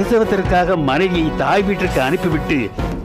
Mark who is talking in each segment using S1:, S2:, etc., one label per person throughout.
S1: பிரசவத்திற்காக மனைவியை தாய் வீட்டிற்கு அனுப்பிவிட்டு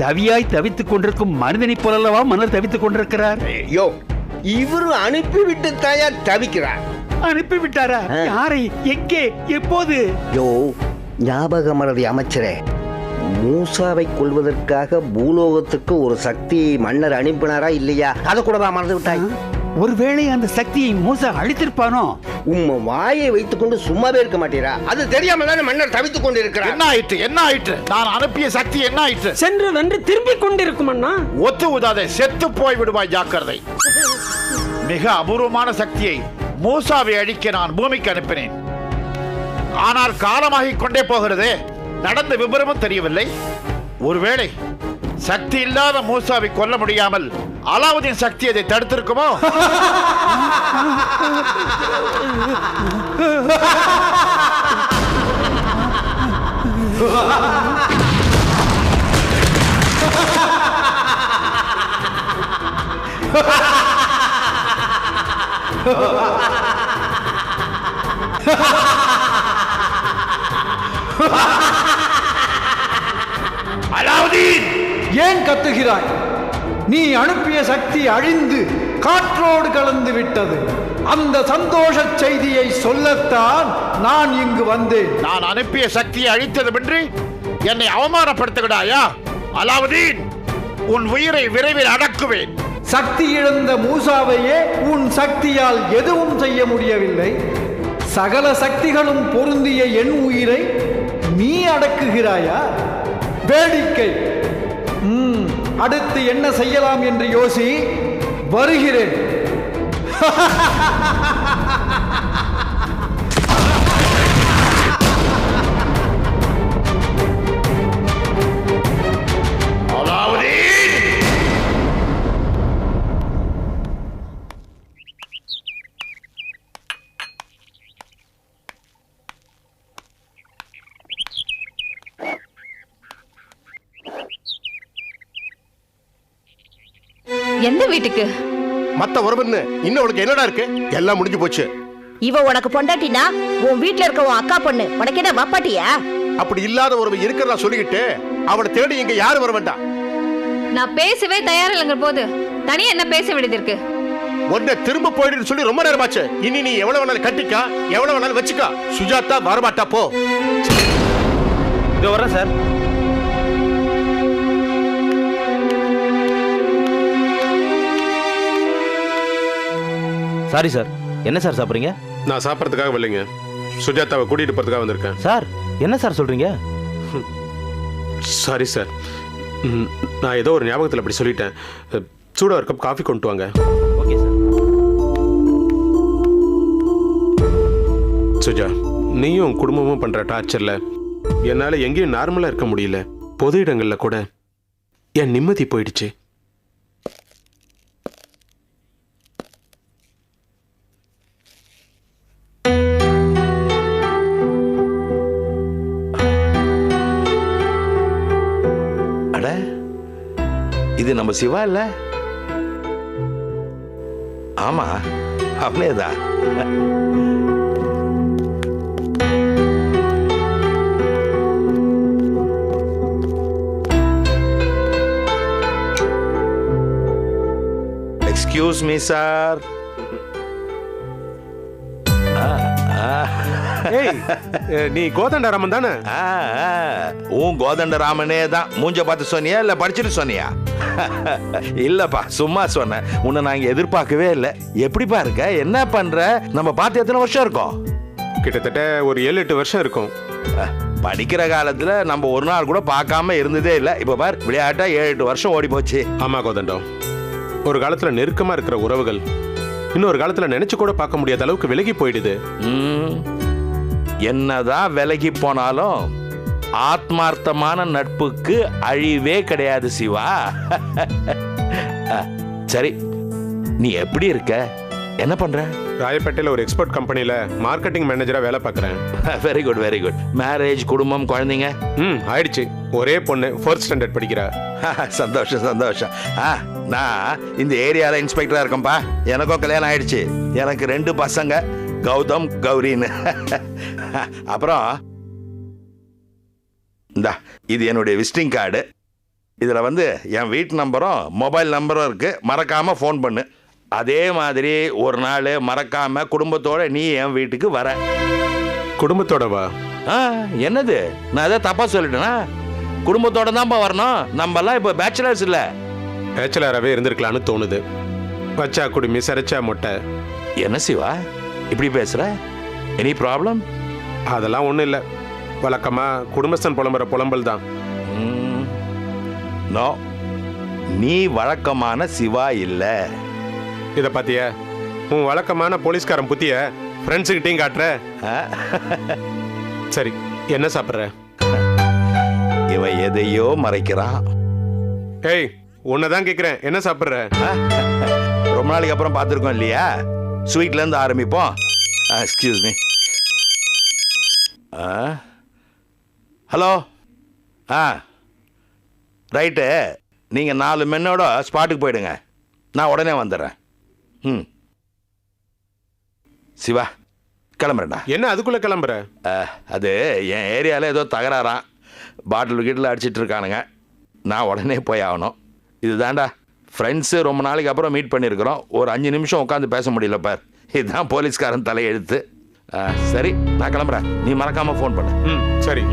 S1: தவியாய் தவித்துக் கொண்டிருக்கும் மனிதனை போலல்லவா மன்னர் தவித்துக் கொண்டிருக்கிறார்.
S2: யோ, இவரு அனுப்பிவிட்டு தாயா தவிக்கிறார்.
S1: அனுப்பிவிட்டாரா? யாரை, எங்கே, எப்போது?
S2: யோ, ஞாபக மறதி அமைச்சரே, மூசாவை கொள்வதற்காக பூலோகத்துக்கு ஒரு சக்தியை மன்னர் அனுப்பினாரா இல்லையா? அதை கூட தான் மறந்து விட்டாய்.
S1: ஒருவேளை அந்த சக்தியை மூசா அழித்திருப்பானோ?
S2: உம்ம வாயை வைத்துக் கொண்டு சும்மாவே இருக்க மாட்டீரா? அது தெரியாம தானே மன்னர் தவித்துக் கொண்டிருக்கிறார்.
S3: என்ன ஆயிற்று, என்ன ஆயிற்று? நான் அனுப்பிய சக்தி என்ன ஆயிற்று?
S4: சென்று வென்று திரும்பிக் கொண்டிருக்கும் அண்ணா.
S3: ஒத்து உதாதே, செத்து போய் விடுவாய், ஜாக்கிரதை. மிக அபூர்வமான சக்தியை மூசாவை அழிக்க நான் பூமிக்கு அனுப்பினேன். ஆனால் காலமாகிக் கொண்டே போகிறதே, நடந்த விபரமும் தெரியவில்லை. ஒருவேளை சக்தி இல்லாத மூசாவை கொல்ல முடியாமல் அலாவுதீன் சக்தி அதை தடுத்திருக்குமோ?
S5: அலாவுதீன், ஏன் கத்துகிறாய்? நீ அனுப்பிய சக்தி அழிந்து காற்றோடு கலந்து விட்டது. அந்த சந்தோஷ செய்தியை சொல்லத்தான் நான் இங்கு வந்தேன்.
S3: நான் அனுப்பிய சக்தியை அழித்ததுமின்றி என்னை அவமானப்படுத்துகிறாயா? அலாவுதீன், உன் உயிரை விரைவில் அடக்குவேன்.
S5: சக்தி இழந்த மூசாவையே உன் சக்தியால் எதுவும் செய்ய முடியவில்லை. சகல சக்திகளும் பொருந்திய என் உயிரை நீ அடக்குகிறாயா? வேடிக்கை. அடுத்து என்ன செய்யலாம் என்று யோசி. வருகிறேன்.
S6: எந்த வீட்டுக்கு?
S7: மத்த உறவுன்னு இன்னும் உனக்கு என்னடா இருக்கு? எல்லாம் முடிஞ்சு போச்சு.
S6: இவ உனக்கு பொண்டாட்டினா உன் வீட்ல இருக்க உன் அக்கா பொண்ணு. உனக்கு என்ன வாப்பாட்டியா?
S7: அப்படி இல்லாத உறவு இருக்கிறதா சொல்லிக்கிட்டு அவனை தேடி இங்க யாரும் வர வேண்டாம்.
S6: நான் பேசவே தயார் இல்லைங்க போது தனியா என்ன பேச வேண்டியது இருக்கு?
S7: உன்னை திரும்ப போயிடுன்னு சொல்லி ரொம்ப நேரமாச்சு. இனி நீ எவ்வளவு வேணாலும் கட்டிக்கா, எவ்வளவு வேணாலும் வச்சுக்கா. சுஜாதா வரமாட்டா, போ.
S1: இதோ வரேன் சார்.
S8: சாரி சார், என்ன சார் சாப்பிட்றீங்க?
S7: நான் சாப்பிட்றதுக்காக வரலைங்க, சுஜாதாவை கூட்டிட்டு போறதுக்காக வந்திருக்கேன்.
S8: சார், என்ன சார் சொல்றீங்க?
S7: சாரி சார், நான் ஏதோ ஒரு ஞாபகத்தில் அப்படி சொல்லிட்டேன். சூட ஒரு கப் காஃபி கொண்டு வாங்க.
S8: Okay sir.
S7: சுஜா, நீயும் குடும்பமும் பண்ற டார்ச்சர்ல என்னால எங்கேயும் நார்மலா இருக்க முடியல. பொது இடங்கள்ல கூட என் நிம்மதி போயிடுச்சு.
S9: இது நம்ம சிவா இல்ல? ஆமா, அவனேதான். Excuse me sir.
S7: நீ கோதண்டராமன் தானே?
S9: உன் கோதண்டராமனே தான். மூஞ்ச பார்த்து சொன்னியா இல்ல படிச்சுட்டு சொன்னியா? இல்லப்பா, சும்மா சொன்னேன். உன்னை நாங்க எதிர்பார்க்கவே இல்லை. எப்படிப்பா இருக்க? என்ன பண்ற? நம்ம பார்த்து எத்தனை வருஷம் இருக்கும்?
S7: கிட்டத்தட்ட ஒரு 7-8 வருஷம் இருக்கும்.
S9: படிக்கிற காலத்துல நம்ம ஒரு நாள் கூட பார்க்காம இருந்ததே இல்லை. இப்ப பார், விளையாட்டா 7-8 வருஷம் ஓடி போச்சு.
S7: ஆமா கோதண்டம், ஒரு காலத்துல நெருக்கமா இருக்கிற உறவுகள் இன்னொரு காலத்துல நினைச்சு கூட பார்க்க முடியாத அளவுக்கு விலகி போயிடுது.
S9: என்னதான் விலகி போனாலும் ஆத்மார்த்தமான நட்புக்கு அழிவே கிடையாது சிவா. சரி, நீ எப்படி இருக்க? என்ன பண்ற?
S7: ராயப்பேட்டையில் ஒரு எக்ஸ்போர்ட் கம்பெனில மார்க்கெட்டிங் மேனேஜரா வேலை பார்க்கறேன்.
S9: Very good, very good. Marriage, குடும்பம், குழந்தைங்க?
S7: ஆயிடுச்சு. ஒரே பொண்ணு 4th ஸ்டாண்டர்ட் படிக்கிறா.
S9: சந்தோஷம் சந்தோஷம். நான் இந்த ஏரியால இன்ஸ்பெக்டரா இருக்கேன்பா. எனக்கும் கல்யாணம் ஆயிடுச்சு. எனக்கு 2 பசங்க, கௌதம், கௌரின்னு. அப்புறம் இந்தா இது என்னுடைய விசிட்டிங் கார்டு. இதில் வந்து என் வீட்டு நம்பரும் மொபைல் நம்பரும் இருக்குது. மறக்காமல் ஃபோன் பண்ணு. அதே மாதிரி ஒரு நாள் மறக்காமல் குடும்பத்தோடு நீ என் வீட்டுக்கு வர.
S7: குடும்பத்தோட வா.
S9: என்னது நான் எதாவது தப்பாக சொல்லிட்டேனா? குடும்பத்தோட தான்ப்பா வரணும். நம்மலாம் இப்போ பேச்சுலர்ஸ் இல்லை.
S7: பேச்சுலராகவே இருந்திருக்கலான்னு தோணுது. பச்சா குடுமி சரைச்சா மொட்டை.
S9: என்ன சிவா இப்படி பேசுகிற? Any problem?
S7: அதெல்லாம் ஒன்றும் இல்லை. வழக்கமாக குடும்பஸ்தன் புலம்புற புலம்பல் தான்.
S9: நோ, நீ வழக்கமான சிவா இல்லை.
S7: இதை பார்த்தியா? உன் வழக்கமான போலீஸ்காரன் புத்திய ஃப்ரெண்ட்ஸுக்கிட்டையும் காட்டுற. சரி, என்ன சாப்பிட்ற?
S9: இவன் எதையோ மறைக்கிறான்.
S7: ஏய், உன்னதான் கேட்குறேன், என்ன சாப்பிட்ற?
S9: ரொம்ப நாளைக்கு அப்புறம் பார்த்துருக்கோம் இல்லையா? ஸ்வீட்லேருந்து ஆரம்பிப்போம். Excuse me. ஹலோ. ரைட்டு, நீங்கள் 4 மென்னோட ஸ்பாட்டுக்கு போயிடுங்க. நான் உடனே வந்துடுறேன். சிவா கிளம்புறேன்டா.
S7: என்ன அதுக்குள்ளே கிளம்புற?
S9: அது என் ஏரியாவில் ஏதோ தகராறான். பாட்டில் கீட்டில் அடிச்சிட்டு இருக்கானுங்க. நான் உடனே போய் ஆகணும். இதுதான்டா ஃப்ரெண்ட்ஸு. ரொம்ப நாளைக்கு அப்புறம் மீட் பண்ணியிருக்கிறோம். ஒரு 5 நிமிஷம் உட்காந்து பேச முடியல பார். இதுதான் போலீஸ்காரன் தலையெழுத்து. சரி, நான் கிளம்புறேன். நீ மறக்காமல் ஃபோன் பண்ணு.
S7: சரி.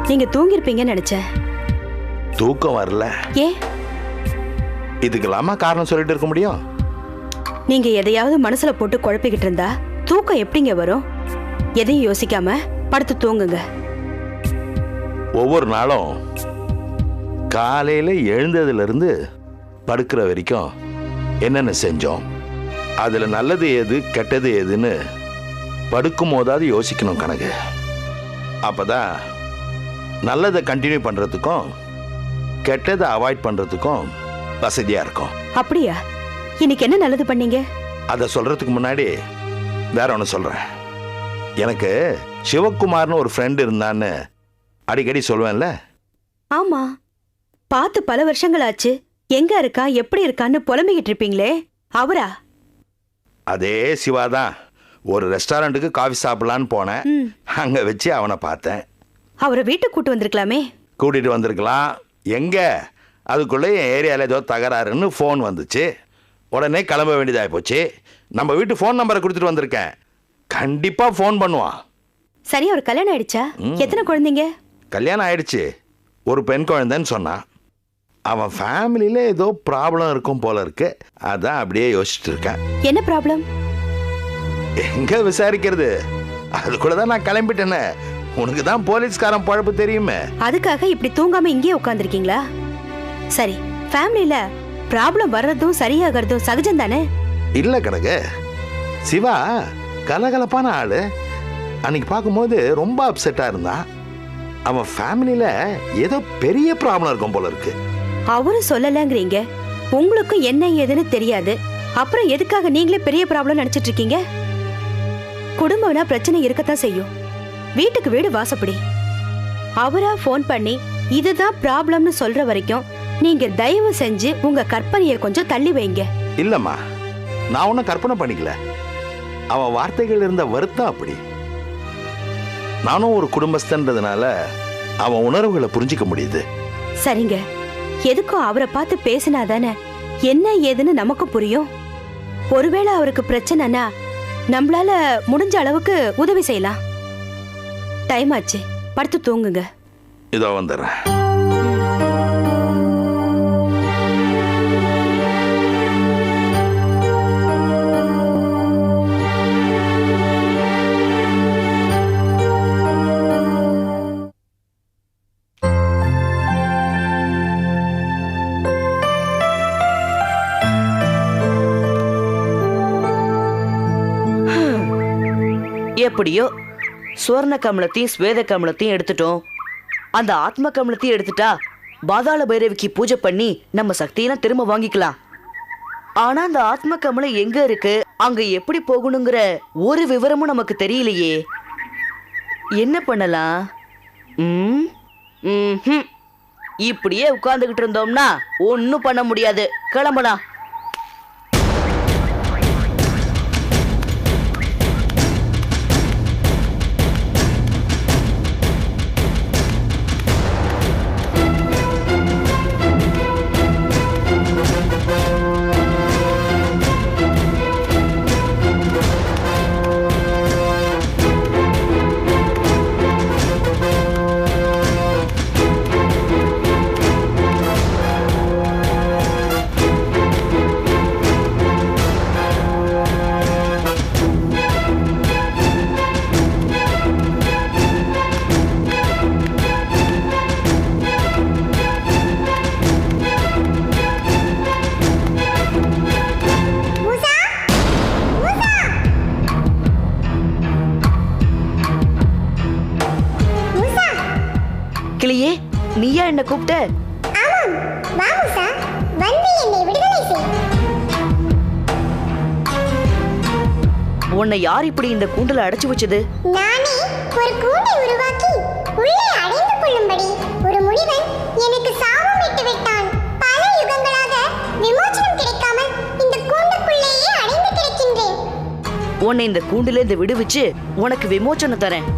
S6: நீங்க தூங்கிருப்பீங்கன்னு நினைச்சேன்.
S9: தூக்கம் வரல.
S6: ஏன்?
S9: இதுக்கெல்லாமா காரணம் சொல்லிட்டு இருக்க முடியும்?
S6: நீங்க எதையாவது மனசுல போட்டு குழப்பிக்கிட்டு இருந்தா தூக்கம் எப்படிங்க வரும்? எதையும் யோசிக்காம படுத்து தூங்குங்க.
S9: ஒவ்வொரு நாளும் காலையில் எழுந்ததுலேருந்து படுக்கிற வரைக்கும் என்னென்ன செஞ்சோம், அதில் நல்லது எது கெட்டது எதுன்னு படுக்கும் போதாவது யோசிக்கணும் கணக்கு. அப்போதான் நல்லதை கண்டினியூ பண்ணுறதுக்கும் கெட்டதை அவாய்ட் பண்ணுறதுக்கும் வசதியாக இருக்கும்.
S6: அப்படியா? இன்னைக்கு என்ன நல்லது பண்ணீங்க?
S9: அதை சொல்கிறதுக்கு முன்னாடி வேற ஒன்று சொல்கிறேன். எனக்கு சிவகுமார்னு ஒரு ஃப்ரெண்டு இருந்தான்னு அடிக்கடி சொல்லுவேன்ல.
S6: ஆமா, பார்த்து பல வருஷங்கள் ஆச்சு. எங்க இருக்கா, எப்படி இருக்கான்னு புலம்பிக்கிட்டு இருப்பீங்களே, அவரா?
S9: அதே சிவாதான். ஒரு ரெஸ்டாரண்ட்டுக்கு காஃபி சாப்பிடலான்னு போனேன். அங்கே வச்சு அவனை பார்த்தேன்.
S6: அவரை வீட்டுக்கு கூட்டு வந்திருக்கலாமே.
S9: கூட்டிகிட்டு வந்திருக்கலாம். எங்கே? அதுக்குள்ளே என் ஏரியாவில் ஏதோ தகராறுன்னு ஃபோன் வந்துச்சு. உடனே கிளம்ப வேண்டியதாக போச்சு. நம்ம வீட்டு ஃபோன் நம்பரை கொடுத்துட்டு வந்திருக்கேன். கண்டிப்பாக ஃபோன் பண்ணுவான்.
S6: சரி, அவர் கல்யாணம் ஆயிடுச்சா? எத்தனை குழந்தைங்க?
S9: கல்யாணம் ஆயிடுச்சு. ஒரு பெண் குழந்தைன்னு சொன்னான். அவன் ஃபேமிலியில் ஏதோ ப்ராப்ளம் இருக்கும் போல இருக்கு. அதான் அப்படியே யோசிச்சுட்டு இருக்கேன்.
S6: என்ன ப்ராப்ளம்?
S9: எங்க விசாரிக்கிறது? அதுக்குள்ள தான் நான் கிளம்பிட்டேனே. உனக்கு தான் போலீஸ்காரன் பழப்பு தெரியுமே.
S6: அதுக்காக இப்படி தூங்காம இங்கே உட்காந்துருக்கீங்களா? சரி, ஃபேமிலியில ப்ராப்ளம் வர்றதும் சரியாகிறதும் சகஜம் தானே?
S9: இல்ல கணக்கு, சிவா கலகலப்பான ஆளு. அன்னைக்கு பார்க்கும்போது ரொம்ப அப்செட்டா இருந்தான். அவன் ஃபேமிலியில ஏதோ பெரிய ப்ராப்ளம் இருக்கும் போல இருக்கு.
S6: அவரும் சொல்லலங்கிறீங்க. உங்களுக்கும் என்ன ஏதுன்னு தெரியாது. அப்புறம் எதுக்காக நீங்களே பெரிய ப்ராப்ளம் நினைச்சிட்டு இருக்கீங்க? குடும்பம்னா பிரச்சனை இருக்கத்தான் செய்யும். வீட்டுக்கு வீடு வாசப்படி. அவரா ஃபோன் பண்ணி இதுதான் ப்ராப்ளம்னு சொல்ற வரைக்கும் நீங்க தயவு செஞ்சு உங்க கற்பனையை கொஞ்சம் தள்ளி வைங்க.
S9: இல்லம்மா, நான் ஒன்னும் கற்பனை பண்ணிக்கல. அவன் வார்த்தைகள் இருந்த வருத்தம் அப்படி. நானும் ஒரு குடும்பஸ்தன்றதுனால அவன் உணர்வுகளை புரிஞ்சிக்க முடியுது.
S6: சரிங்க, எதுக்கும் அவரை பார்த்து பேசினாதானே என்ன ஏதுன்னு நமக்கு புரியும். ஒருவேளை அவருக்கு பிரச்சனைனா நம்மளால முடிஞ்ச அளவுக்கு உதவி செய்யலாம். டைம் ஆச்சு, படுத்து தூங்குங்க.
S9: இதோ வந்துடுறேன்.
S10: எப்படியோ சுவர்ண கமலத்தையும் ஸ்வேத கமலத்தையும் எடுத்துட்டோம். அந்த ஆத்ம கமலத்தையும் எடுத்துட்டா பாதாள பைரவிக்கு பூஜை பண்ணி நம்ம சக்தியெல்லாம் திரும்ப வாங்கிக்கலாம். ஆனா அந்த ஆத்ம கமலம் எங்க இருக்கு, அங்க எப்படி போகணுங்கிற ஒரு விவரமும் நமக்கு தெரியலையே. என்ன பண்ணலாம்? இப்படியே உட்கார்ந்துகிட்டு இருந்தோம்னா ஒன்னும் பண்ண முடியாது. கிளம்பலாம். கிளியே, நீயா என்ன கூப்பிட்ட?
S11: ஆமாம், வா மூசா, வந்து என்னை விடுதலை செய்.
S10: உன்னை யார் இப்படி இந்த கூண்டுல அடைச்சு வச்சது?
S11: நானே ஒரு கூண்டை உருவாக்கி உள்ளே அடைந்து கொள்ளும்படி ஒரு முனிவன் எனக்கு சாபம் இட்டு விட்டான். பல யுகங்களாக விமோசனம் கிடைக்காமல் இந்த கூண்டுக்குள்ளேயே அடைந்து கிடக்கின்றேன்.
S10: உன்னை இந்த கூண்டுல இருந்து விடுவிச்சு உனக்கு விமோசனம் தரேன்.